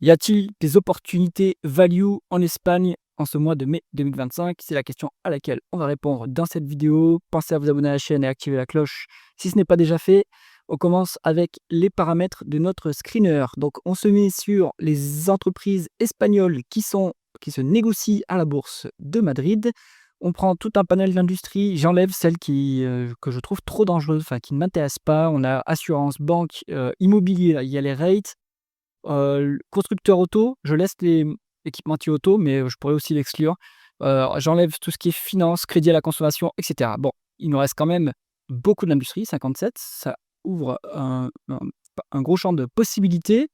Y a-t-il des opportunités value en Espagne en ce mois de mai 2025? C'est la question à laquelle on va répondre dans cette vidéo. Pensez à vous abonner à la chaîne et activer la cloche si ce n'est pas déjà fait. On commence avec les paramètres de notre screener. Donc, on se met sur les entreprises espagnoles qui se négocient à la bourse de Madrid. On prend tout un panel d'industries. J'enlève celles que je trouve trop dangereuses, enfin qui ne m'intéressent pas. On a assurance, banque, immobilier, là, il y a les rates. Constructeur auto, je laisse les équipementiers auto, mais je pourrais aussi l'exclure. J'enlève tout ce qui est finance, crédit à la consommation, et cetera. Bon, il nous reste quand même beaucoup d'industries, 57, ça ouvre un gros champ de possibilités.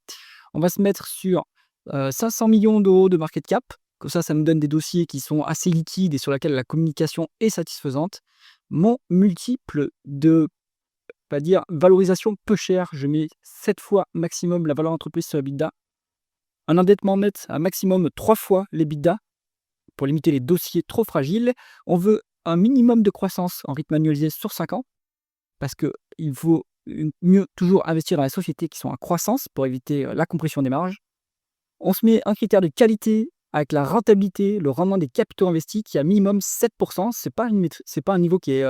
On va se mettre sur 500 millions d'euros de market cap. Comme ça nous donne des dossiers qui sont assez liquides et sur lesquels la communication est satisfaisante. Mon multiple de va dire valorisation peu chère, je mets 7 fois maximum la valeur d'entreprise sur l'EBITDA. Un endettement net à maximum 3 fois l'EBITDA pour limiter les dossiers trop fragiles. On veut un minimum de croissance en rythme annualisé sur 5 ans parce qu'il faut mieux toujours investir dans les sociétés qui sont en croissance pour éviter la compression des marges. On se met un critère de qualité avec la rentabilité, le rendement des capitaux investis qui est à minimum 7%. C'est pas un niveau qui est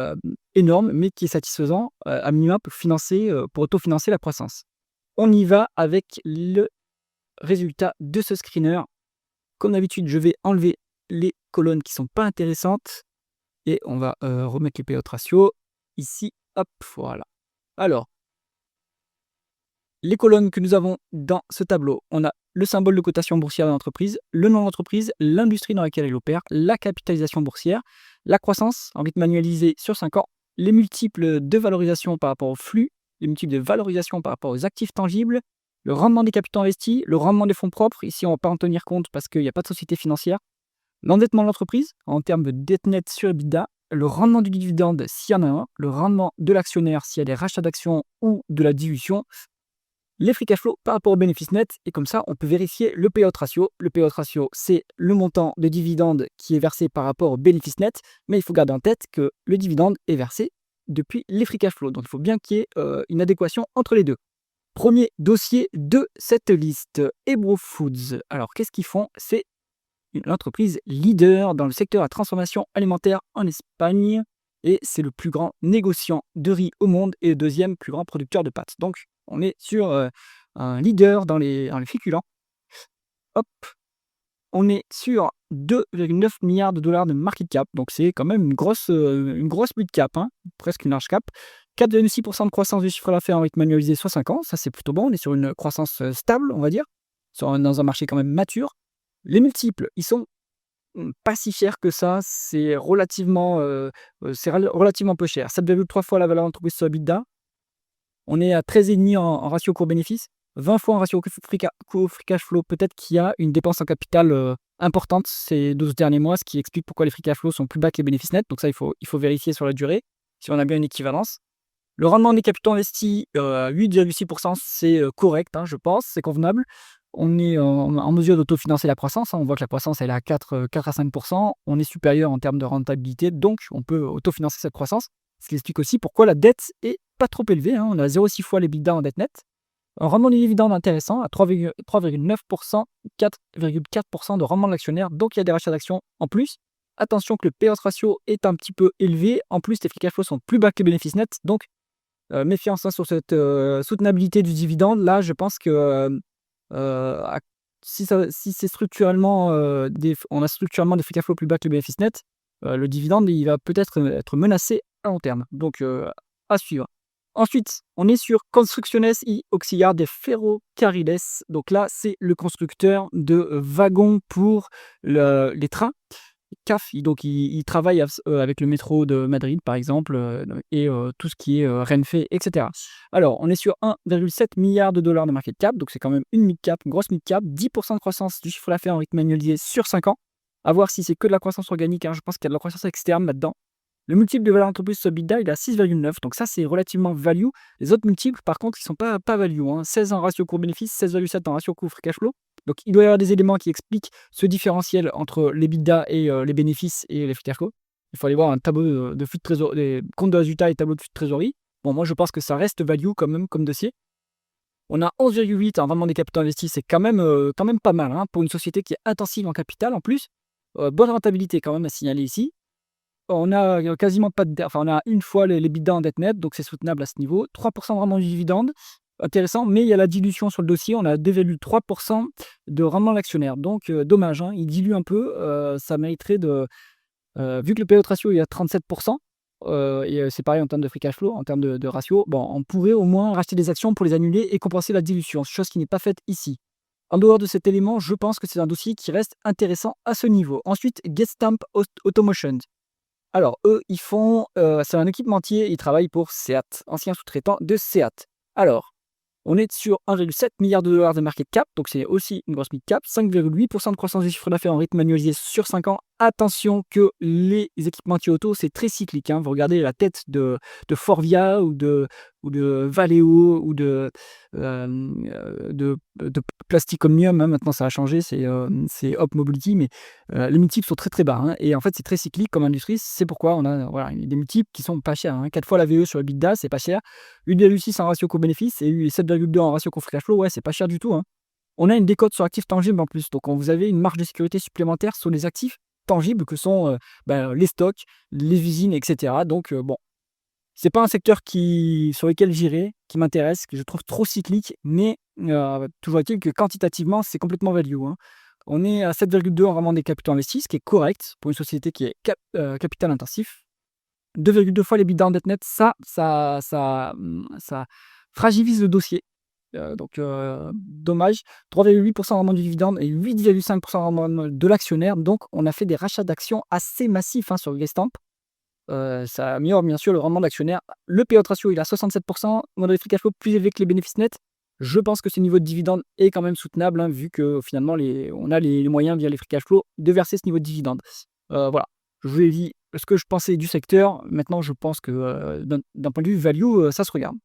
énorme, mais qui est satisfaisant à minimum pour autofinancer la croissance. On y va avec le résultat de ce screener. Comme d'habitude, je vais enlever les colonnes qui ne sont pas intéressantes et on va remettre les payout ratio ici. Hop, voilà. Alors, les colonnes que nous avons dans ce tableau, on a le symbole de cotation boursière de l'entreprise, le nom de l'entreprise, l'industrie dans laquelle elle opère, la capitalisation boursière, la croissance en rythme annualisé sur 5 ans, les multiples de valorisation par rapport au flux, les multiples de valorisation par rapport aux actifs tangibles, le rendement des capitaux investis, le rendement des fonds propres, ici on ne va pas en tenir compte parce qu'il n'y a pas de société financière, l'endettement de l'entreprise en termes de dette nette sur EBITDA, le rendement du dividende s'il y en a un, le rendement de l'actionnaire s'il y a des rachats d'actions ou de la dilution, les free cash flow par rapport au bénéfice net, et comme ça, on peut vérifier le payout ratio. Le payout ratio, c'est le montant de dividende qui est versé par rapport au bénéfice net, mais il faut garder en tête que le dividende est versé depuis les free cash flow. Donc, il faut bien qu'il y ait une adéquation entre les deux. Premier dossier de cette liste, Ebro Foods. Alors, qu'est-ce qu'ils font? C'est une entreprise leader dans le secteur de la transformation alimentaire en Espagne, et c'est le plus grand négociant de riz au monde et le deuxième plus grand producteur de pâtes. Donc, on est sur un leader dans les féculents. Hop, on est sur 2,9 milliards de dollars de market cap, donc c'est quand même une grosse mid cap, hein, presque une large cap. 4,6% de croissance du chiffre d'affaires en rythme annualisé sur 5 ans, ça c'est plutôt bon, on est sur une croissance stable, on va dire, dans un marché quand même mature. Les multiples, ils sont pas si chers que ça, c'est relativement peu cher. 7,3 fois la valeur d'entreprise sur EBITDA. On est à 13,5 en ratio court-bénéfice, 20 fois en ratio free cash flow. Peut-être qu'il y a une dépense en capital importante ces 12 derniers mois, ce qui explique pourquoi les free cash flow sont plus bas que les bénéfices nets. Donc ça, il faut vérifier sur la durée, si on a bien une équivalence. Le rendement des capitaux investis, 8,6%, c'est correct, hein, je pense, c'est convenable. On est en mesure d'autofinancer la croissance, hein. On voit que la croissance elle est à 4 à 5%. On est supérieur en termes de rentabilité, donc on peut autofinancer cette croissance. Ce qui explique aussi pourquoi la dette est pas trop élevée, hein. On a 0,6 fois l'EBITDA en dette nette. Un rendement du dividende intéressant à 3,9%, 4,4% de rendement de l'actionnaire, donc il y a des rachats d'actions en plus. Attention que le payout ratio est un petit peu élevé. En plus, les free cash flow sont plus bas que les bénéfices nets, donc méfiance, hein, sur cette soutenabilité du dividende. Là, je pense que si c'est structurellement, on a structurellement des free cash flow plus bas que le bénéfice net, le dividende, il va peut-être être menacé à long terme. Donc, à suivre. Ensuite, on est sur Construcciones y Auxiliar de Ferrocarriles. Donc là, c'est le constructeur de wagons pour les trains. CAF, il travaille avec le métro de Madrid, par exemple, et tout ce qui est Renfe, etc. Alors, on est sur 1,7 milliard de dollars de market cap, donc c'est quand même une mid-cap, une grosse mid-cap, 10% de croissance du chiffre d'affaires en rythme annualisé sur 5 ans. À voir si c'est que de la croissance organique, hein, je pense qu'il y a de la croissance externe là-dedans. Le multiple de valeur d'entreprise sur EBITDA, il est à 6,9, donc ça c'est relativement value. Les autres multiples, par contre, ils ne sont pas value, hein. 16 en ratio court-bénéfice, 16,7 en ratio coût-free cash flow. Donc il doit y avoir des éléments qui expliquent ce différentiel entre l'EBITDA et les bénéfices et les free cash flow. Il faut aller voir un tableau de flux de trésorerie, des comptes de résultats et tableau de flux de trésorerie. Bon, moi je pense que ça reste value quand même comme dossier. On a 11,8 en rendement des capitaux investis, c'est quand même pas mal, hein, pour une société qui est intensive en capital en plus. Bonne rentabilité quand même à signaler ici. On a, quasiment pas de enfin on a une fois les l'EBITDA en dette nette, donc c'est soutenable à ce niveau. 3 de rendement du dividende, intéressant, mais il y a la dilution sur le dossier. On a 2,3 de rendement de l'actionnaire, donc dommage, hein, il dilue un peu, ça mériterait de vu que le payout ratio est à 37 c'est pareil en termes de free cash flow, en termes de ratio, bon, on pourrait au moins racheter des actions pour les annuler et compenser la dilution, chose qui n'est pas faite ici. En dehors de cet élément, je pense que c'est un dossier qui reste intéressant à ce niveau. Ensuite, Gestamp Automotion. Alors eux, ils font, c'est un équipementier, ils travaillent pour Seat, ancien sous-traitant de Seat. Alors, on est sur 1,7 milliard de market cap, donc c'est aussi une grosse mid cap, 5,8 de croissance du chiffre d'affaires en rythme annualisé sur 5 ans. Attention que les équipementiers auto, c'est très cyclique, hein. Vous regardez la tête de Forvia ou de Valeo ou de Plastic Omnium, hein. Maintenant ça a changé, c'est Hop Mobility, mais les multiples sont très, très bas, hein, et en fait, c'est très cyclique comme industrie. C'est pourquoi on a, voilà, des multiples qui sont pas chers, hein. 4 fois la VE sur EBITDA, c'est pas cher. 8,6 en ratio coût-bénéfice et 7,2 en ratio coût free cash flow, ouais, c'est pas cher du tout, hein. On a une décote sur actifs tangibles en plus, donc vous avez une marge de sécurité supplémentaire sur les actifs tangibles que sont, les stocks, les usines et cetera. Donc bon, c'est pas un secteur sur lequel j'irai, qui m'intéresse, que je trouve trop cyclique, mais toujours est-il que quantitativement, c'est complètement value, hein. On est à 7,2 en rendement des capitaux investis, ce qui est correct pour une société qui est capital intensif. 2,2 fois les l'EBITDA en dette nette, ça fragilise le dossier. Donc dommage. 3,8 de rendement du dividende et 8,5 de rendement de l'actionnaire. Donc on a fait des rachats d'actions assez massifs, hein, sur Gestamp. Ça améliore bien sûr le rendement de l'actionnaire. Le payout ratio, il est à 67 modèle free cash flow plus élevé que les bénéfices nets. Je pense que ce niveau de dividende est quand même soutenable, hein, vu que finalement on a les moyens via les free cash flow de verser ce niveau de dividende. Voilà, je vous ai dit ce que je pensais du secteur. Maintenant, je pense que d'un point de vue value, ça se regarde.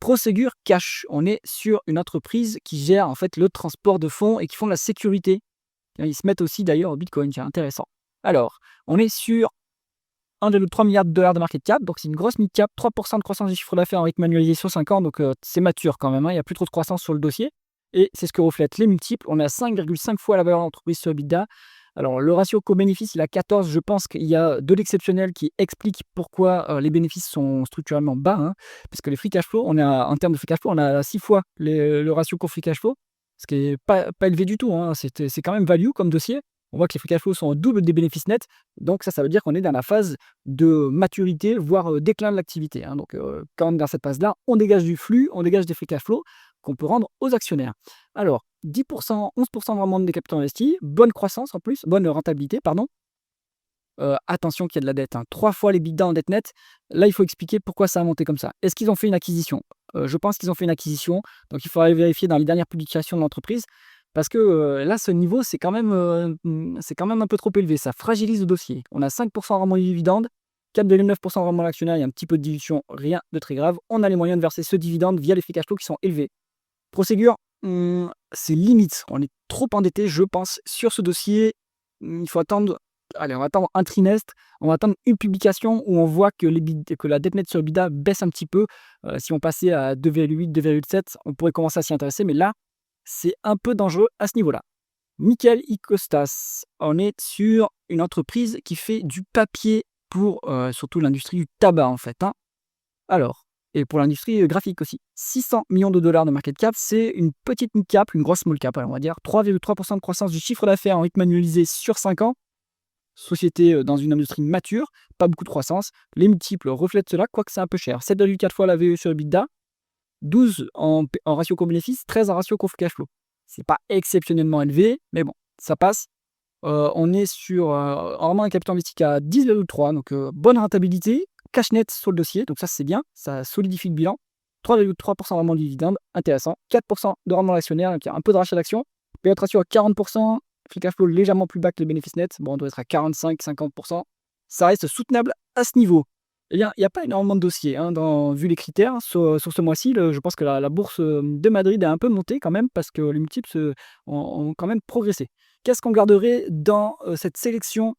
Prosegur Cash, on est sur une entreprise qui gère en fait le transport de fonds et qui font de la sécurité. Ils se mettent aussi d'ailleurs au Bitcoin, c'est intéressant. Alors, on est sur 1,3 milliard de market cap, donc c'est une grosse mid cap, 3 de croissance du chiffre d'affaires en rythme annualisé sur 5 ans, donc c'est mature quand même, hein, il n'y a plus trop de croissance sur le dossier. Et c'est ce que reflètent les multiples. On est à 5,5 fois la valeur d'entreprise sur EBITDA. Alors, le ratio co-bénéfice, il a 14. Je pense qu'il y a de l'exceptionnel qui explique pourquoi les bénéfices sont structurellement bas, hein, parce que les free cash flow, en termes de free cash flow, on a 6 fois le ratio co-free cash flow, ce qui n'est pas élevé du tout, hein. C'est quand même value comme dossier. On voit que les free cash flow sont au double des bénéfices nets. Donc ça veut dire qu'on est dans la phase de maturité, voire déclin de l'activité, hein. Donc quand on est dans cette phase-là, on dégage du flux, on dégage des free cash flow qu'on peut rendre aux actionnaires. Alors, 10%, 11% de rendement des capitaux investis, bonne croissance en plus, bonne rentabilité, pardon. Attention qu'il y a de la dette, hein. 3 fois les l'EBITDA en dette nette. Là, il faut expliquer pourquoi ça a monté comme ça. Est-ce qu'ils ont fait une acquisition? Je pense qu'ils ont fait une acquisition, donc il faudra vérifier dans les dernières publications de l'entreprise, parce que là, ce niveau, c'est quand même un peu trop élevé. Ça fragilise le dossier. On a 5 de rendement du dividende, 4,9 de rendement de l'actionnaire, il y a un petit peu de dilution, rien de très grave. On a les moyens de verser ce dividende via les free cash flow qui sont élevés. Prosegur, c'est limite. On est trop endetté, je pense, sur ce dossier. Il faut attendre. Allez, on va attendre un trimestre, on va attendre une publication où on voit que la dette nette sur EBITDA baisse un petit peu. Si on passait à 2,8, 2,7, on pourrait commencer à s'y intéresser, mais là, c'est un peu dangereux à ce niveau-là. Michael Icostas, on est sur une entreprise qui fait du papier pour surtout l'industrie du tabac, en fait, hein. Alors, et pour l'industrie graphique aussi. 600 millions de dollars de market cap, c'est une petite mid cap, une grosse small cap, on va dire. 3,3 de croissance du chiffre d'affaires en rythme annualisé sur 5 ans. Société dans une industrie mature, pas beaucoup de croissance. Les multiples reflètent cela, quoique c'est un peu cher. 7,4 fois la VE sur EBITDA, 12 en ratio co-bénéfice, 13 en ratio co-free cash flow. C'est pas exceptionnellement élevé, mais bon, ça passe. On est sur vraiment un capital investi à 10,3, donc bonne rentabilité, cash net sur le dossier, donc ça c'est bien, ça solidifie le bilan. 3,3% de rendement du dividende, intéressant. 4% de rendement d'actionnaire, donc il y a un peu de rachat d'actions. Payout ratio à 40%, free cash flow légèrement plus bas que les bénéfices nets. Bon, on doit être à 45-50%. Ça reste soutenable à ce niveau. Eh bien, il n'y a pas énormément de dossiers, hein, vu les critères. Sur ce mois-ci, je pense que la bourse de Madrid a un peu monté quand même parce que les multiples ont quand même progressé. Qu'est-ce qu'on garderait dans cette sélection?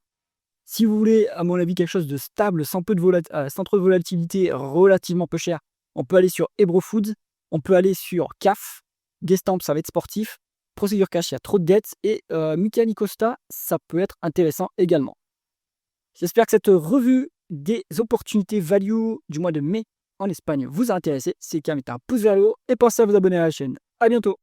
Si vous voulez, à mon avis, quelque chose de stable, sans trop de volatilité, relativement peu cher, on peut aller sur Ebro Foods. On peut aller sur CAF, Gestamp, ça va être sportif, Procédure Cash, il y a trop de dettes, et Michele Costa, ça peut être intéressant également. J'espère que cette revue des opportunités value du mois de mai en Espagne vous a intéressé. Si c'est le cas, mettez un pouce vers le haut et pensez à vous abonner à la chaîne. À bientôt.